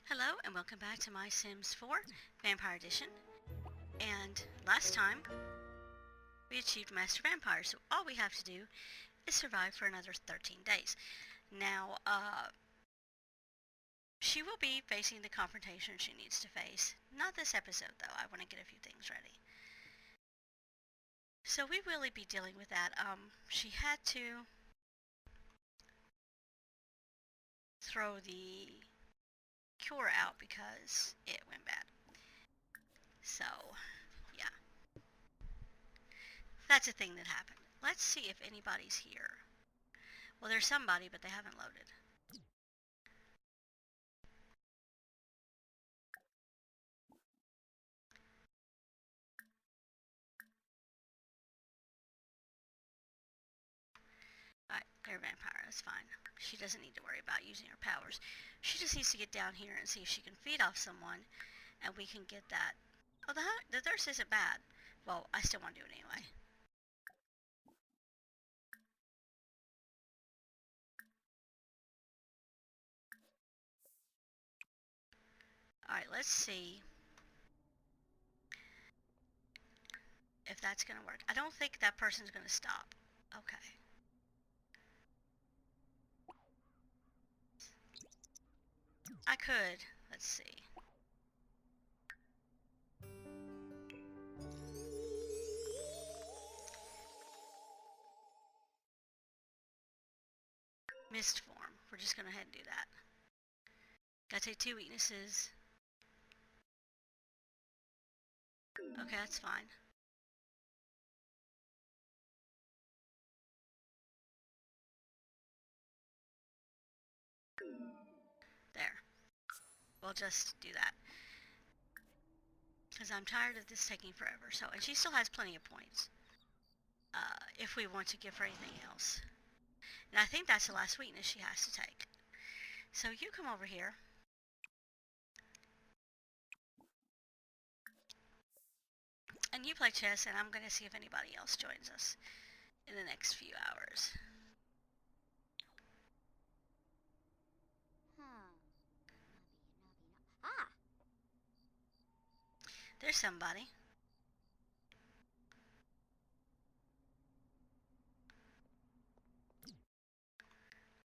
Hello and welcome back to my Sims 4 Vampire Edition. And last time we achieved Master Vampire, so all we have to do is survive for another 13 days. Now, she will be facing the confrontation she needs to face. Not this episode though, I want to get a few things ready. So we will be dealing with that. She had to throw the cure out because it went bad. So, yeah. That's a thing that happened. Let's see if anybody's here. Well, there's somebody, but they haven't loaded. Alright, they're a vampire, that's fine. She doesn't need to worry about using her powers. She just needs to get down here and see if she can feed off someone, and we can get that. Oh, the thirst isn't bad. Well, I still want to do it anyway. Alright, let's see if that's going to work. I don't think that person's going to stop. Okay. I could. Let's see. Mist form. We're just going to go ahead and do that. Gotta take 2 weaknesses. Okay, that's fine. There. We'll just do that. Because I'm tired of this taking forever. So, and she still has plenty of points. If we want to give her anything else. And I think that's the last weakness she has to take. So you come over here. And you play chess, and I'm going to see if anybody else joins us in the next few hours. There's somebody.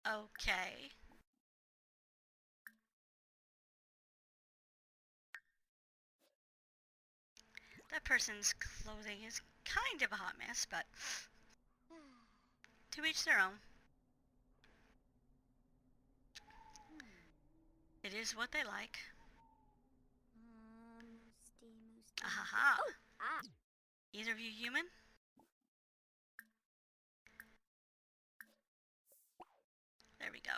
Okay. That person's clothing is kind of a hot mess, but to each their own. It is what they like. Ahaha. Either of you human? There we go.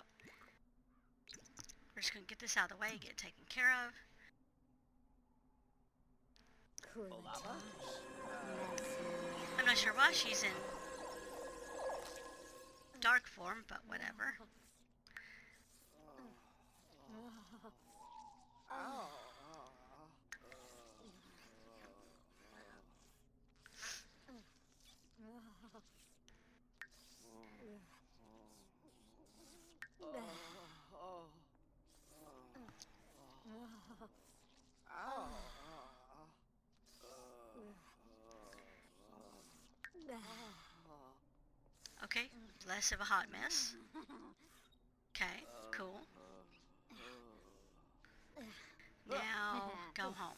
We're just going to get this out of the way, get it taken care of. I'm not sure why she's in dark form, but whatever. Okay, less of a hot mess. Okay, cool. Now, go home.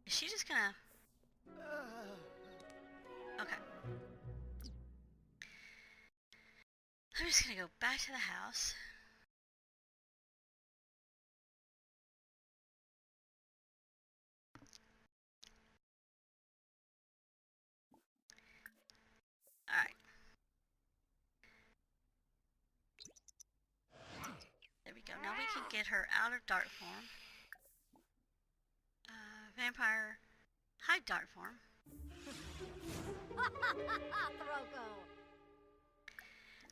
Is she just gonna... Okay. I'm just gonna go back to the house. Alright. There we go. Now we can get her out of dark form. Vampire, hide dark form.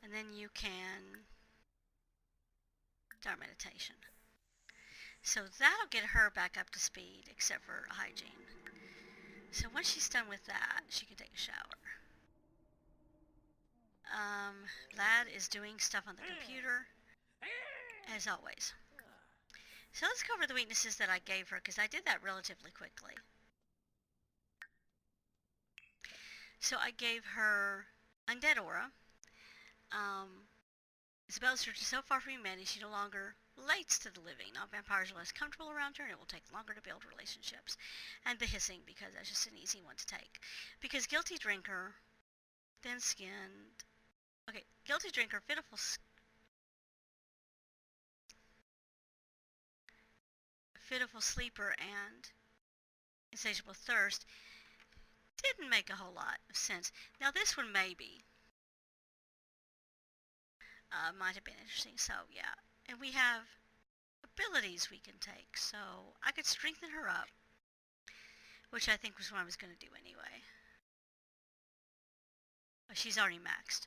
And then you can start meditation. So that'll get her back up to speed, except for hygiene. So once she's done with that, she can take a shower. Lad is doing stuff on the computer, as always. So let's cover the weaknesses that I gave her, because I did that relatively quickly. So I gave her Undead Aura. Isabella's search is so far from humanity, she no longer relates to the living. Now vampires are less comfortable around her, and it will take longer to build relationships. And the hissing, because that's just an easy one to take. Because Guilty Drinker, Thin-Skinned... Okay, Guilty Drinker, Pitiful Sleeper, and Insatiable Thirst didn't make a whole lot of sense. Now this one maybe might have been interesting, so yeah. And we have abilities we can take, so I could strengthen her up, which I think was what I was going to do anyway. Oh, she's already maxed.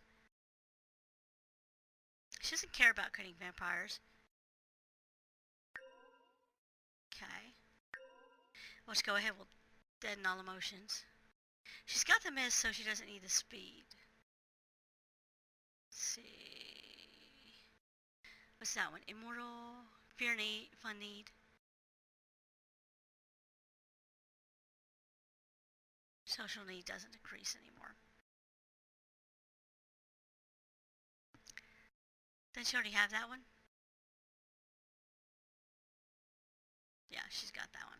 She doesn't care about cutting vampires. Okay. Let's go ahead, we'll deaden all emotions. She's got the mist, so she doesn't need the speed. Let's see. What's that one? Immortal, Fear Need, Fun Need. Social need doesn't decrease anymore. Doesn't she already have that one? Yeah, she's got that one.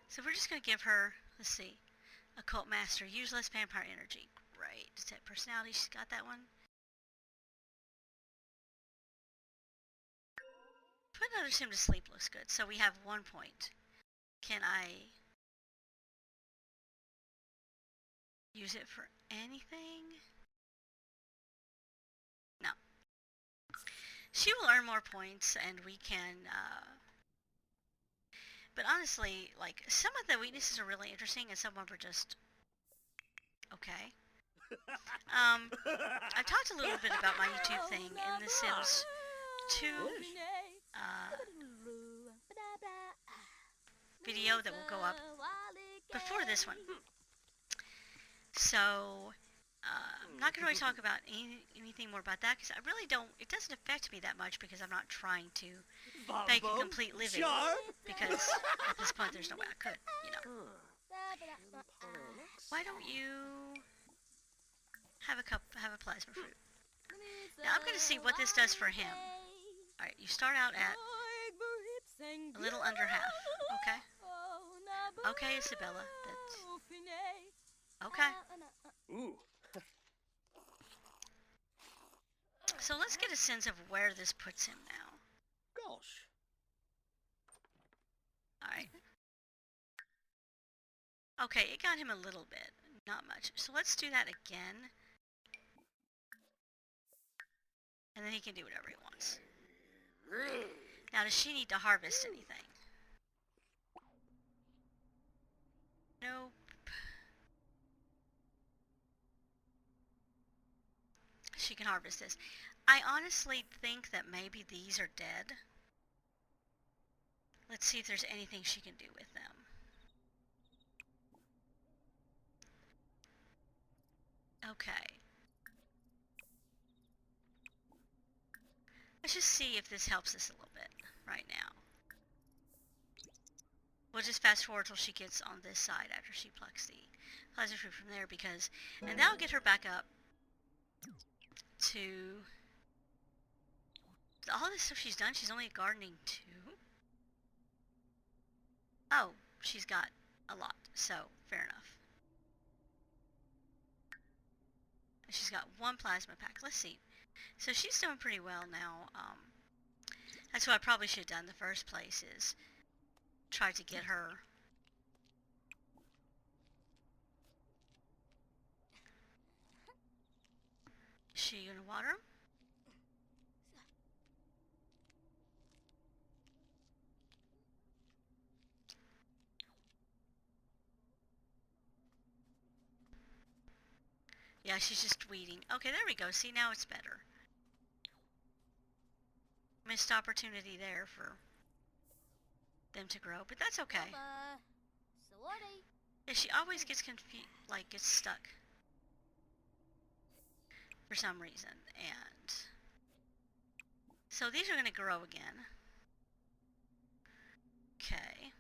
So we're just going to give her, let's see, Occult Master. Use less vampire energy. Great. Detect personality. She's got that one. Put another sim to sleep looks good. So we have 1 point. Can I use it for anything? No. She will earn more points, and we can... But honestly, like, some of the weaknesses are really interesting, and some of them are just... okay. I talked a little bit about my YouTube thing in The Sims 2 video that will go up before this one. So, I'm not going to really talk about anything more about that, because I really don't, it doesn't affect me that much, because I'm not trying to make a complete living, because at this point there's no way I could, you know. Why don't you have a plasma fruit? Now I'm going to see what this does for him. Alright, you start out at a little under half, okay? Okay, Isabella, that's... okay. Ooh. So let's get a sense of where this puts him now. Gosh. Alright. Okay, it got him a little bit. Not much. So let's do that again. And then he can do whatever he wants. Now, does she need to harvest anything? Nope. She can harvest this. I honestly think that maybe these are dead. Let's see if there's anything she can do with them. Okay. Let's just see if this helps us a little bit right now. We'll just fast forward till she gets on this side after she plucks the plasma fruit from there, because... and that'll get her back up to... all this stuff she's done, she's only gardening 2? Oh, she's got a lot, so fair enough. She's got 1 plasma pack. Let's see. So she's doing pretty well now. That's what I probably should have done in the first place, is try to get her... Is she gonna water him? Yeah, she's just weeding. Okay, there we go. See, now it's better. Missed opportunity there for them to grow, but that's okay. Yeah, she always gets confused, like, gets stuck. for some reason. And so these are going to grow again. Okay.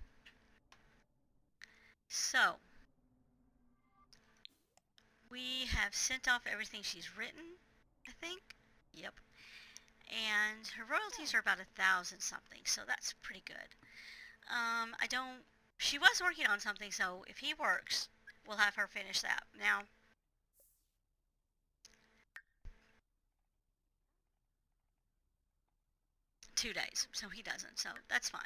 So we have sent off everything she's written, I think. Yep. And her royalties are about 1,000 something, so that's pretty good. I don't. She was working on something, so if he works, we'll have her finish that. Now, 2 days, so he doesn't, so that's fine.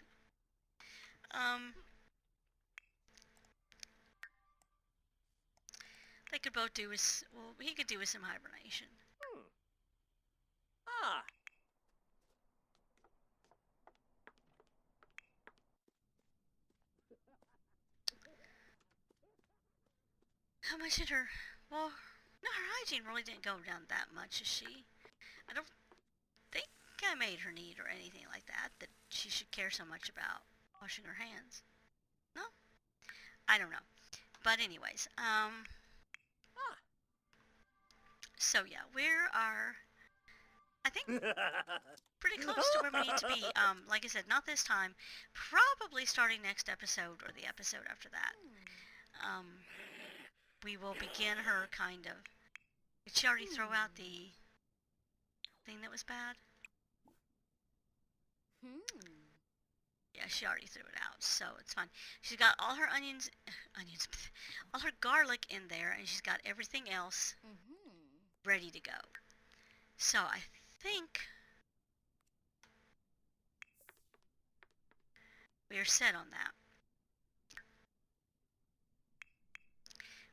They could both do with, well, he could do with some hibernation. Hmm. Ah. How much did her, well, no, her hygiene really didn't go down that much, is she? I don't think I made her need or anything like that, that she should care so much about washing her hands. No? I don't know. But anyways, Ah. so yeah, we are, I think, pretty close to where we need to be. Like I said, not this time. Probably starting next episode or the episode after that. We will begin her kind of. Did she already throw out the thing that was bad? Yeah, she already threw it out, so it's fine. She's got all her onions, all her garlic in there, and she's got everything else ready to go. So I think we are set on that.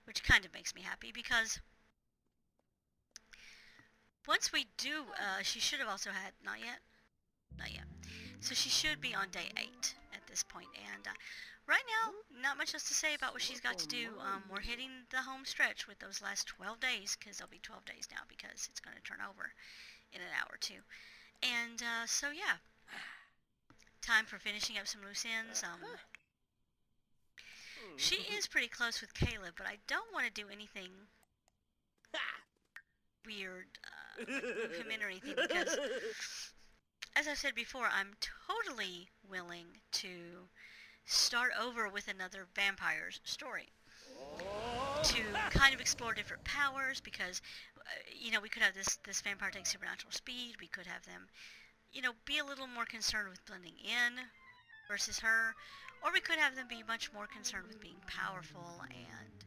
Which kind of makes me happy because once we do, she should have also had, not yet? Not yet. So she should be on day 8 at this point. And right now, not much else to say about what she's got to do. We're hitting the home stretch with those last 12 days, because there'll be 12 days now because it's going to turn over in an hour or two. And so yeah, time for finishing up some loose ends. She is pretty close with Caleb, but I don't want to do anything weird, like move him in or anything, because as I've said before, I'm totally willing to start over with another vampire's story. To kind of explore different powers, because, we could have this vampire take supernatural speed. We could have them, be a little more concerned with blending in versus her. Or we could have them be much more concerned with being powerful and,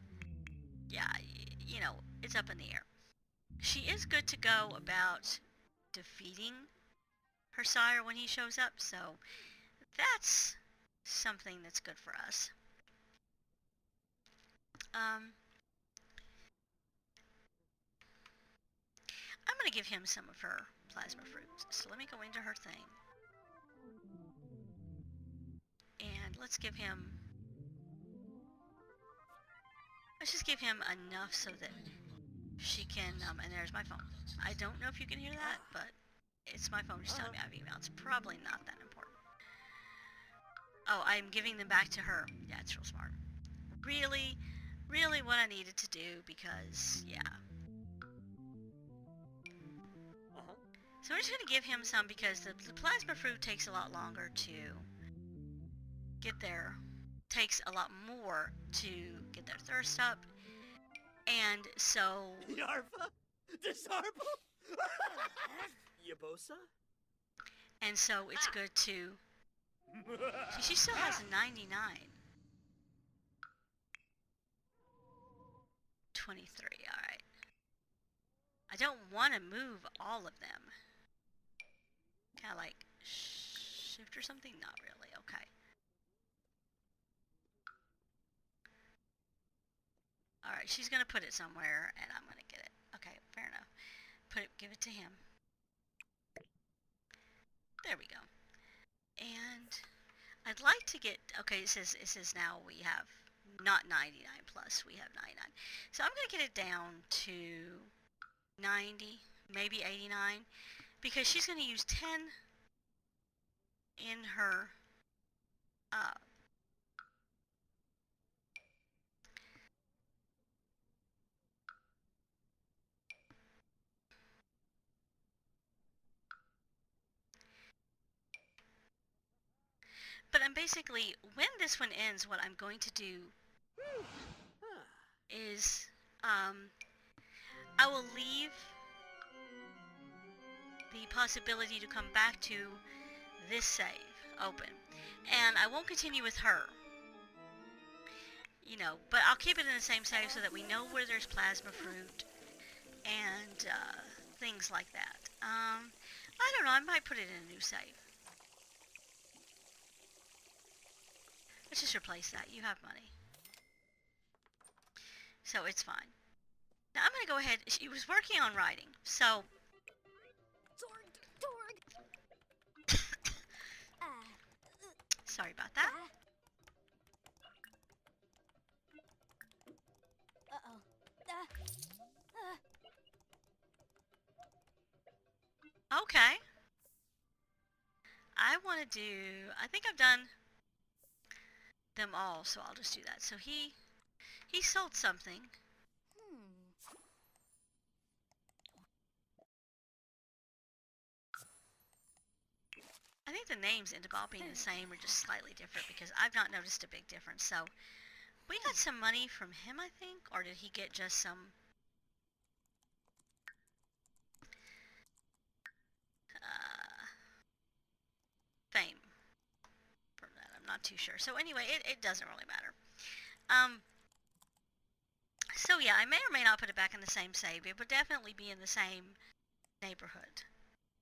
yeah, it's up in the air. She is good to go about defeating her sire when he shows up, so that's something that's good for us. I'm going to give him some of her plasma fruits. So let me go into her thing. And let's just give him enough so that she can, and there's my phone. I don't know if you can hear that, but it's my phone just telling me I have email. It's probably not that important. Oh, I'm giving them back to her. Yeah, it's real smart. Really, really what I needed to do, because, yeah. So we're just going to give him some, because the plasma fruit takes a lot longer to get there. Takes a lot more to get their thirst up. And so... Yarva? Desarble? Yabosa? And so it's good to... See, she still has 99. 23, alright. I don't want to move all of them. Kind of like shift or something? Not really, okay. Alright, she's going to put it somewhere, and I'm going to get it. Okay, fair enough. Give it to him. There we go. And I'd like to get, okay, it says now we have not 99 plus, we have 99. So I'm going to get it down to 90, maybe 89, because she's going to use 10 in her, basically, when this one ends, what I'm going to do Ah. is I will leave the possibility to come back to this save open. And I won't continue with her. You know, but I'll keep it in the same save so that we know where there's plasma fruit and things like that. I don't know, I might put it in a new save. Let's just replace that. You have money. So it's fine. Now I'm going to go ahead. She was working on writing, so... Sorry about that. Okay. I want to do... I think I've done them all, so I'll just do that. So he sold something. I think the names end up all being the same or just slightly different because I've not noticed a big difference. So we got some money from him, I think, or did he get just some fame from that? I'm not too sure. So anyway, it doesn't really matter. So yeah, I may or may not put it back in the same save. It would definitely be in the same neighborhood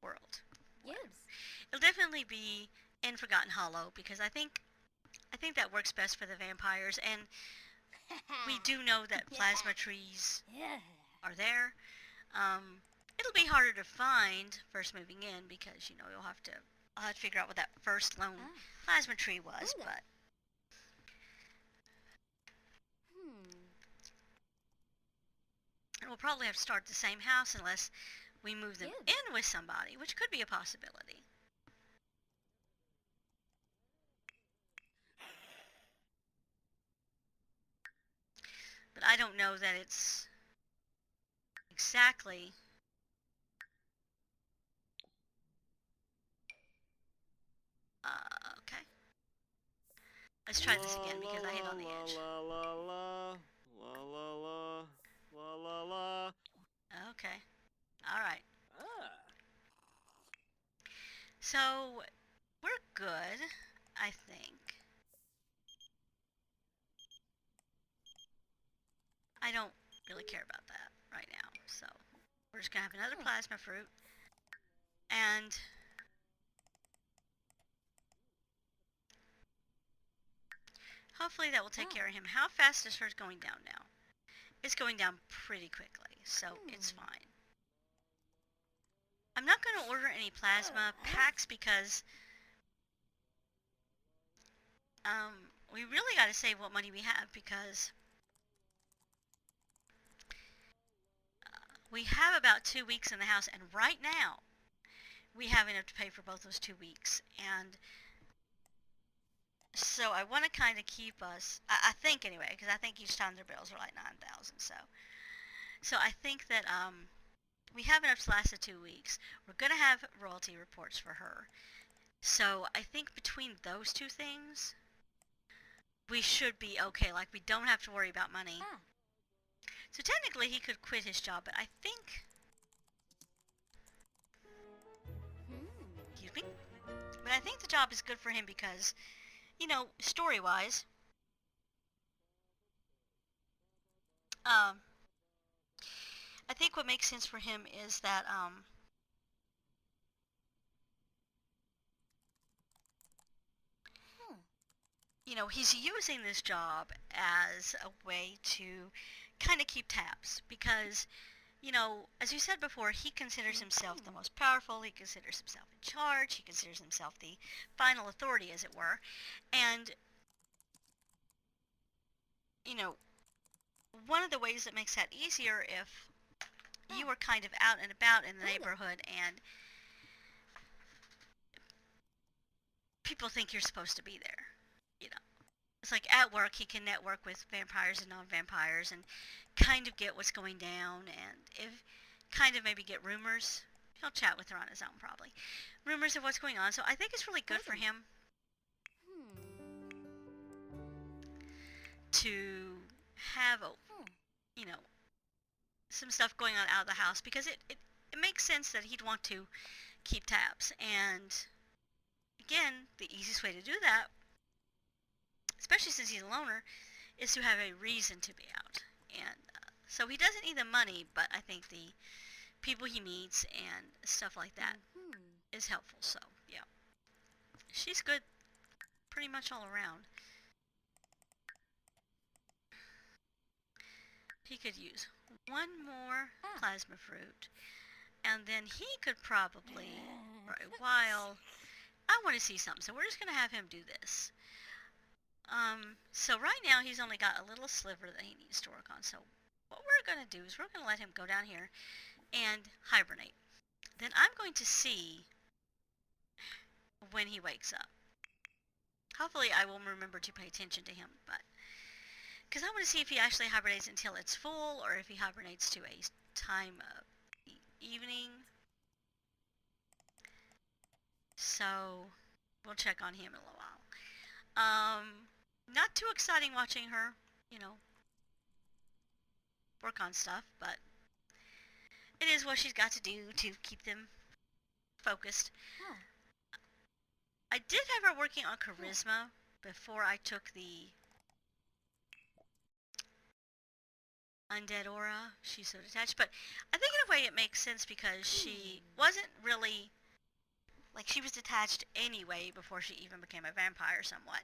world. It'll definitely be in Forgotten Hollow because I think that works best for the vampires, and we do know that plasma trees are there. It'll be harder to find first moving in because you know I'll have to figure out what that first lone plasma tree was, but. And we'll probably have to start the same house unless we move them in with somebody, which could be a possibility. But I don't know that it's exactly... okay. Let's try this again because I hit on the edge. Okay. Alright. So, we're good, I think. I don't really care about that right now, so we're just gonna have another plasma fruit, and hopefully that will take care of him. How fast is hers going down now? It's going down pretty quickly, so it's fine. I'm not going to order any plasma packs because we really got to save what money we have because we have about 2 weeks in the house, and right now we have enough to pay for both those 2 weeks. And so I want to kind of keep us, I think anyway, because I think each time their bills are like 9,000. So I think that we have enough to last the 2 weeks. We're going to have royalty reports for her. So I think between those two things, we should be okay. Like, we don't have to worry about money. So technically he could quit his job, but I think... Excuse me? But I think the job is good for him because, you know, story-wise, I think what makes sense for him is that, you know, he's using this job as a way to kind of keep tabs because, you know, as you said before, he considers himself the most powerful, he considers himself in charge, he considers himself the final authority, as it were, and, you know, one of the ways that makes that easier if you were kind of out and about in the neighborhood and people think you're supposed to be there, you know. It's like at work he can network with vampires and non-vampires and kind of get what's going down, and if kind of maybe get rumors. He'll chat with her on his own probably. Rumors of what's going on. So I think it's really good for him. to have a, you know, some stuff going on out of the house because it makes sense that he'd want to keep tabs. And again, the easiest way to do that, especially since he's a loner, is to have a reason to be out. And so he doesn't need the money, but I think the people he meets and stuff like that is helpful. So, yeah. She's good pretty much all around. He could use one more plasma fruit, and then he could probably, for a while, I want to see something, so we're just going to have him do this. So right now he's only got a little sliver that he needs to work on, so what we're going to do is we're going to let him go down here and hibernate. Then I'm going to see when he wakes up. Hopefully I will remember to pay attention to him, but because I want to see if he actually hibernates until it's full or if he hibernates to a time of the evening. So we'll check on him in a little while. Not too exciting watching her, you know, work on stuff, but it is what she's got to do to keep them focused. I did have her working on charisma before I took the undead aura. She's so detached, but I think in a way it makes sense because she wasn't really, like, she was detached anyway before she even became a vampire somewhat.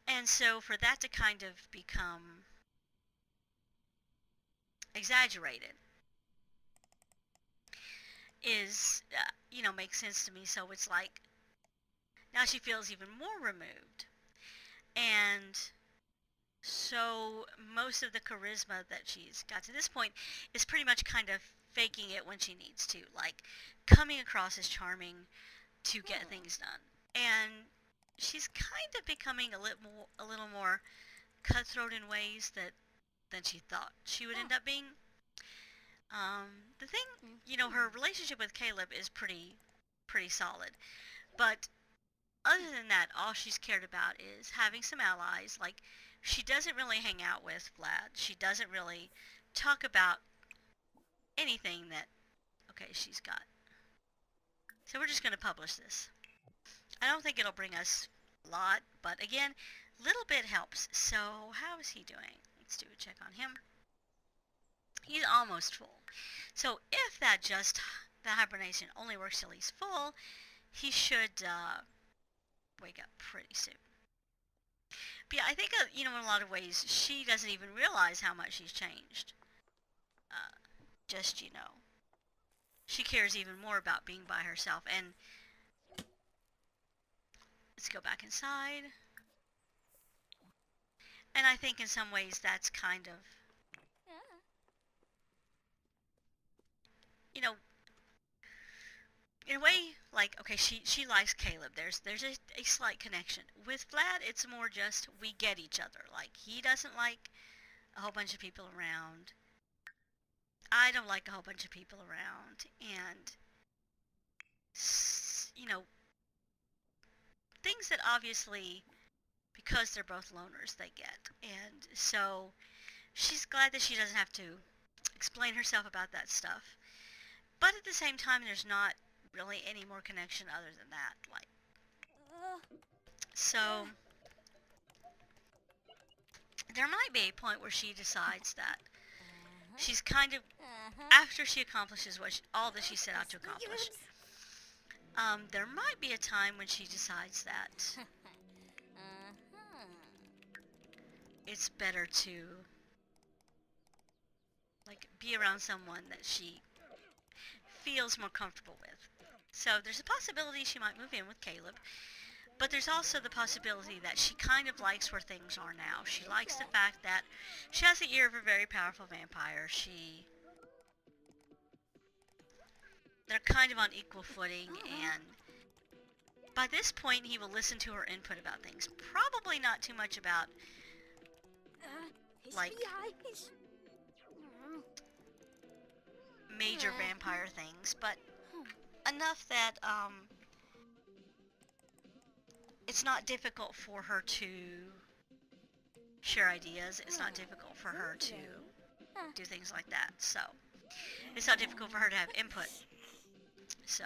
And so for that to kind of become exaggerated is, you know, makes sense to me. So it's like, now she feels even more removed. And so most of the charisma that she's got to this point is pretty much kind of faking it when she needs to, like coming across as charming to get things done. And she's kind of becoming a little more cutthroat in ways than she thought she would end up being. The thing, you know, her relationship with Caleb is pretty solid, but other than that, all she's cared about is having some allies. Like, she doesn't really hang out with Vlad. She doesn't really talk about anything that, okay, she's got. So we're just going to publish this. I don't think it'll bring us a lot, but again, little bit helps. So how is he doing? Let's do a check on him. He's almost full. So if the hibernation only works till he's full, he should wake up pretty soon. But yeah, I think, you know, in a lot of ways, she doesn't even realize how much she's changed. Just, you know, she cares even more about being by herself. And let's go back inside. And I think in some ways that's kind of, you know, in a way, like, okay, she likes Caleb. There's a slight connection. With Vlad, it's more just we get each other. Like, he doesn't like a whole bunch of people around. I don't like a whole bunch of people around. And, you know, things that obviously, because they're both loners, they get. And so she's glad that she doesn't have to explain herself about that stuff. But at the same time, there's not really any more connection other than that. Like, so there might be a point where she decides that she's kind of, after she accomplishes all that she set out to accomplish, there might be a time when she decides that it's better to, like, be around someone that she feels more comfortable with. So there's a possibility she might move in with Caleb, but there's also the possibility that she kind of likes where things are now. She likes the fact that she has the ear of a very powerful vampire. They're kind of on equal footing, and by this point he will listen to her input about things. Probably not too much about, like, major vampire things, but enough that it's not difficult for her to share ideas, it's not difficult for her to do things like that. So it's not difficult for her to have input. So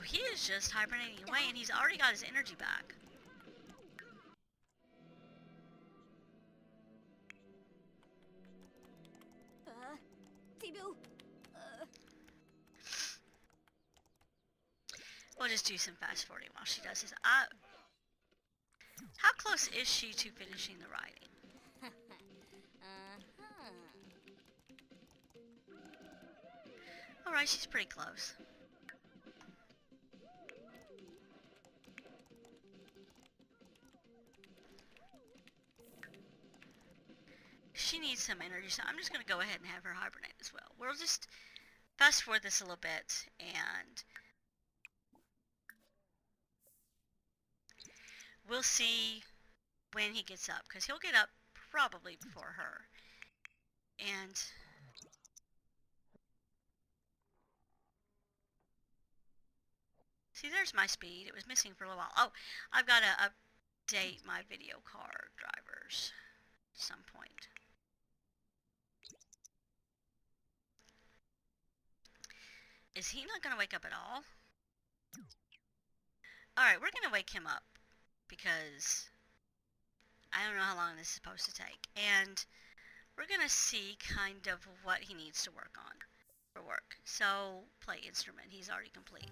he is just hibernating away, and he's already got his energy back. We'll just do some fast forwarding while she does this. How close is she to finishing the writing? Alright, she's pretty close. She needs some energy, so I'm just going to go ahead and have her hibernate as well. We'll just fast forward this a little bit, and we'll see when he gets up, because he'll get up probably before her. And see, there's my speed. It was missing for a little while. Oh, I've got to update my video card drivers at some point. Is he not going to wake up at all? Alright, we're going to wake him up because I don't know how long this is supposed to take. And we're going to see kind of what he needs to work on for work. So, play instrument. He's already complete.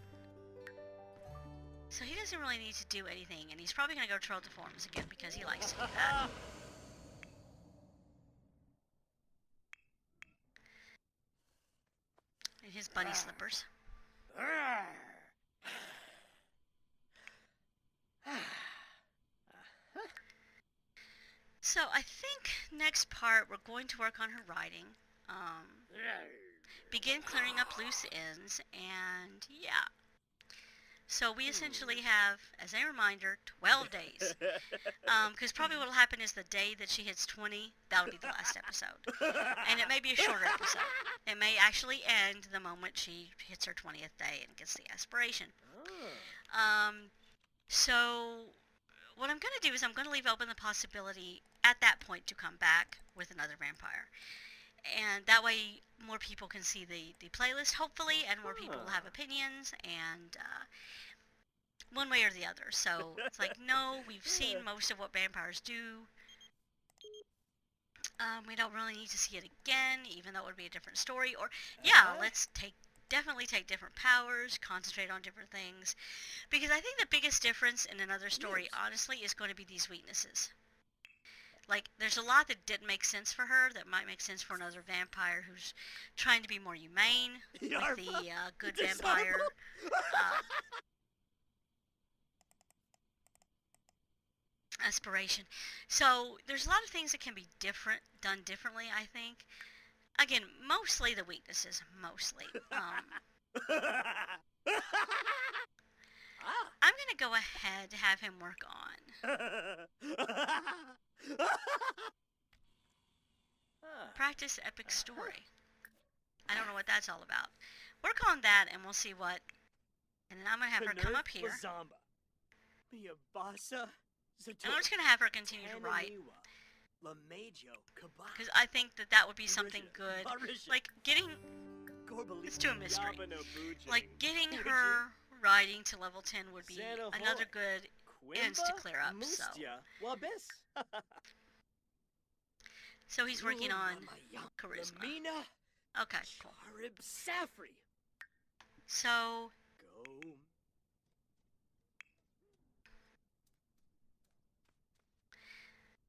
So he doesn't really need to do anything, and he's probably going to go troll the forums again because he likes to do that. In his bunny slippers. So I think next part we're going to work on her writing. Begin clearing up loose ends, and yeah. So we essentially have, as a reminder, 12 days. Because probably what will happen is the day that she hits 20, that'll be the last episode. And it may be a shorter episode. It may actually end the moment she hits her 20th day and gets the aspiration. So what I'm going to do is I'm going to leave open the possibility at that point to come back with another vampire. And that way more people can see the playlist, hopefully, and more people will have opinions, and one way or the other. So it's like, no, we've seen most of what vampires do. We don't really need to see it again, even though it would be a different story. Or, yeah, let's definitely take different powers, concentrate on different things. Because I think the biggest difference in another story, honestly, is going to be these weaknesses. Like, there's a lot that didn't make sense for her that might make sense for another vampire who's trying to be more humane with the good vampire. Aspiration. So there's a lot of things that can be done differently, I think. Again, mostly the weaknesses, mostly. I'm going to go ahead and have him work on practice epic story. I don't know what that's all about. Work on that and we'll see what, and then I'm going to have her come up here. And I'm just going to have her continue to write. Because I think that would be something good. Like, getting, let's do a mystery. Like, getting her writing to level 10 would be another good ends to clear up, so. So he's working on charisma. Okay, cool. So,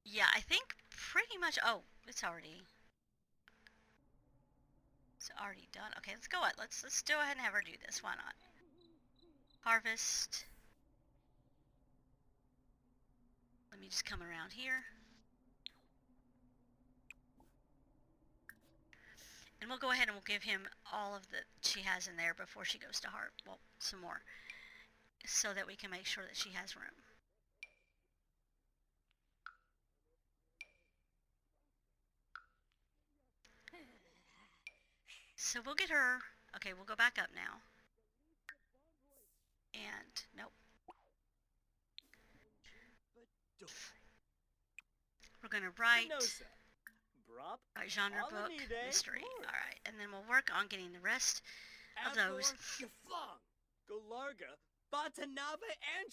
yeah, I think pretty much, oh, it's already done. Okay, let's go. Let's go ahead and have her do this. Why not? Harvest. Let me just come around here. And we'll go ahead and we'll give him all of that she has in there before she goes to heart. Well, some more. So that we can make sure that she has room. So we'll get her. Okay, we'll go back up now. And, nope. We're gonna write Nosa. Brop. genre book mystery. All right, and then we'll work on getting the rest of those Yafang. Golarga. Batanava and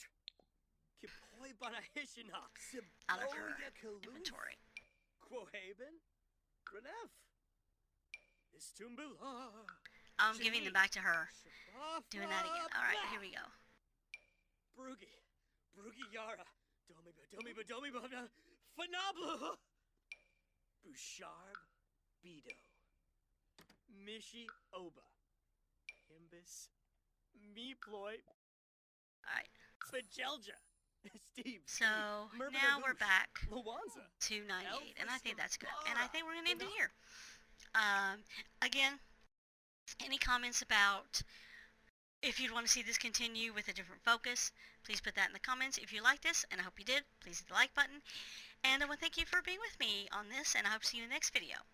Kipoy Banahishina. out of her inventory. Quohaven. Grenef. Istumbula. I'm giving them back to her. Doing that again. All right, here we go. Brugi. Brugi Yara. Domi Fanablu. Busharb. Bido. Mishi Oba. Himbus. Meeploy. All right. Fajelja. Steve. So now we're back to 98, and I think that's good. And I think we're gonna end it here. Again, any comments about if you'd want to see this continue with a different focus, please put that in the comments. If you like this, and I hope you did, please hit the like button. And I want to thank you for being with me on this, and I hope to see you in the next video.